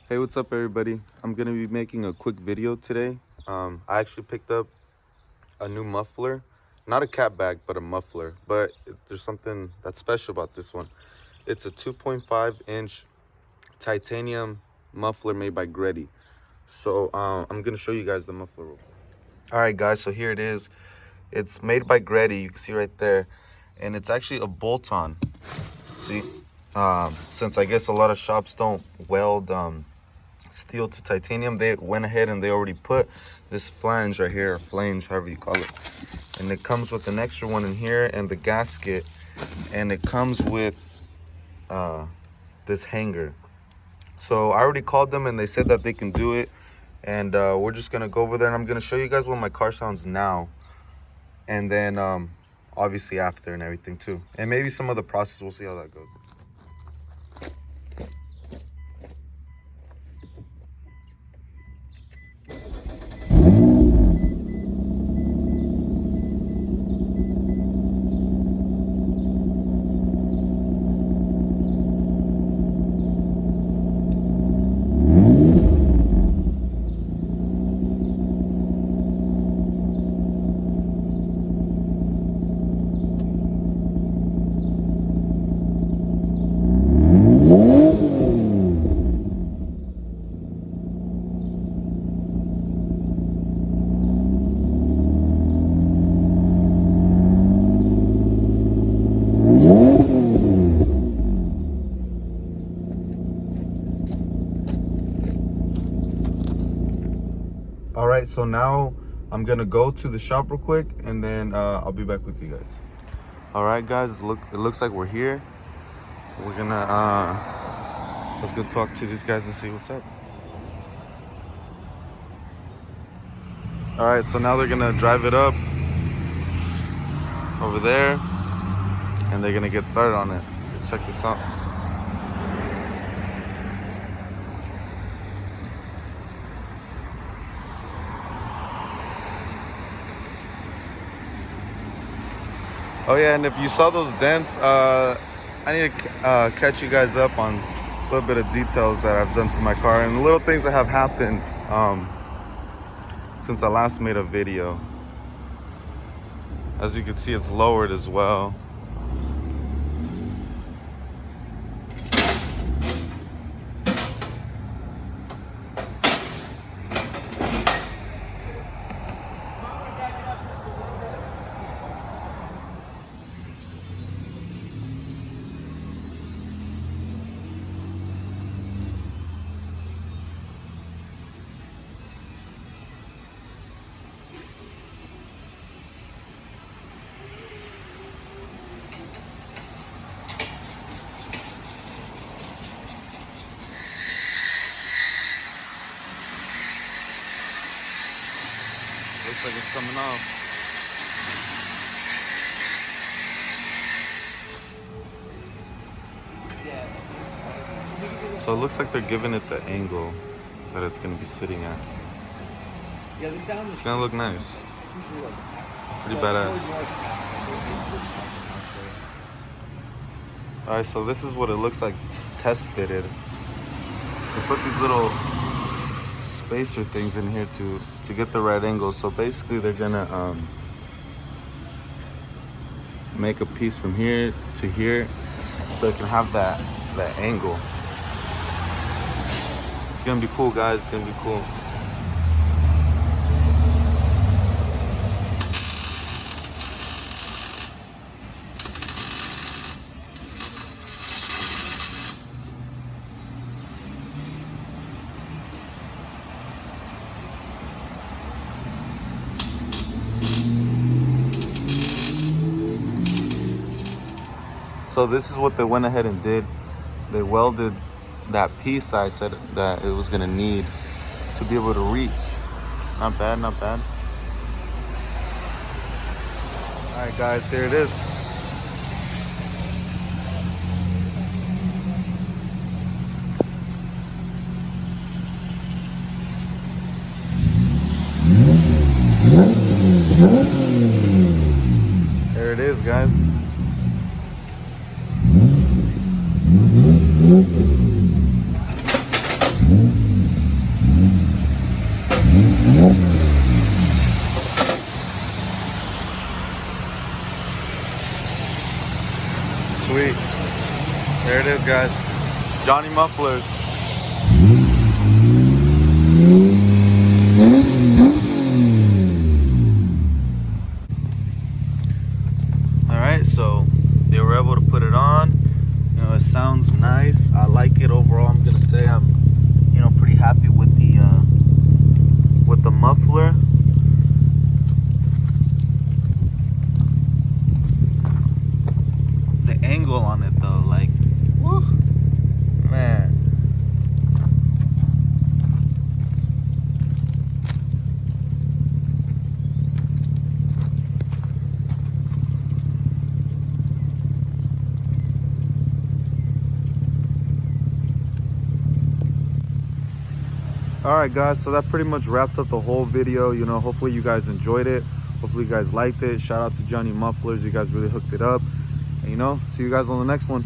Hey, what's up everybody? I'm gonna be making a quick video today. I actually picked up a new muffler, not a cat bag, but a muffler. But there's something that's special about this one. It's a 2.5-inch titanium muffler made by GReddy. So I'm gonna show you guys the muffler. All right, guys. So here it is. It's made by GReddy. You can see right there, and it's actually a bolt-on. See, since I guess a lot of shops don't weld steel to titanium, they went ahead and they already put this flange right here, or flange, however you call it, and it comes with an extra one in here and the gasket, and it comes with this hanger. So I already called them and they said that they can do it, and we're just gonna go over there and I'm gonna show you guys what my car sounds now, and then obviously after and everything too, and maybe some of the process. We'll see how that goes. All right, so now I'm gonna go to the shop real quick, and then I'll be back with you guys. All right, guys, it looks like we're here. We're gonna let's go talk to these guys and see what's up. All right, so now they're gonna drive it up over there, and they're gonna get started on it. Let's check this out. Oh yeah, and if you saw those dents, I need to catch you guys up on a little bit of details that I've done to my car and little things that have happened since I last made a video. As you can see, it's lowered as well. Looks like it's coming off. So it looks like they're giving it the angle that it's going to be sitting at. It's going to look nice. Pretty badass. Alright, so this is what it looks like test fitted. They put these little spacer things in here to get the right angle. So basically they're gonna make a piece from here to here so it can have that angle. It's gonna be cool, guys. It's gonna be cool. So this is what they went ahead and did. They welded that piece that I said that it was gonna need to be able to reach. Not bad, not bad. All right, guys, here it is. There it is, guys. guys. Johnny Mufflers. Alright, so they were able to put it on. You know, it sounds nice. I like it overall. I'm gonna say I'm, you know, pretty happy with the muffler. The angle on it though, like, woo, man. Alright guys, so that pretty much wraps up the whole video. You know, hopefully you guys enjoyed it. Hopefully you guys liked it. Shout out to Johnny Mufflers. You guys really hooked it up. And, you know, see you guys on the next one.